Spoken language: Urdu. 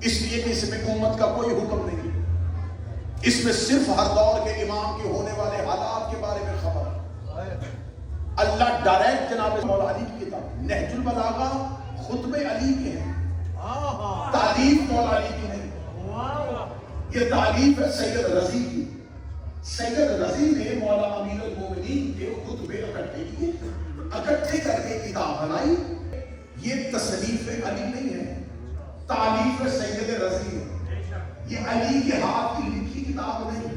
اس لیے کہ اس میں امت کا کوئی حکم نہیں، اس میں صرف ہر دور کے امام کے ہونے والے حالات کے بارے میں خبر ہے۔ اللہ ڈائریکٹ جناب مولا علی کی کتاب نہج البلاغہ خطبے علی کے ہیں، تعلیف مولا علی کی نہیں، یہ تعلیف ہے سید رضی کی۔ سید رضی نے مولا امیر المومنین کے خطبے اکٹھے کیے، اکٹھے کر کے کتاب بنائی۔ یہ تصنیف علی نہیں ہے، تعلیف سید رضی ہے، یہ علی کے ہاتھ کی لکھی کتاب نہیں۔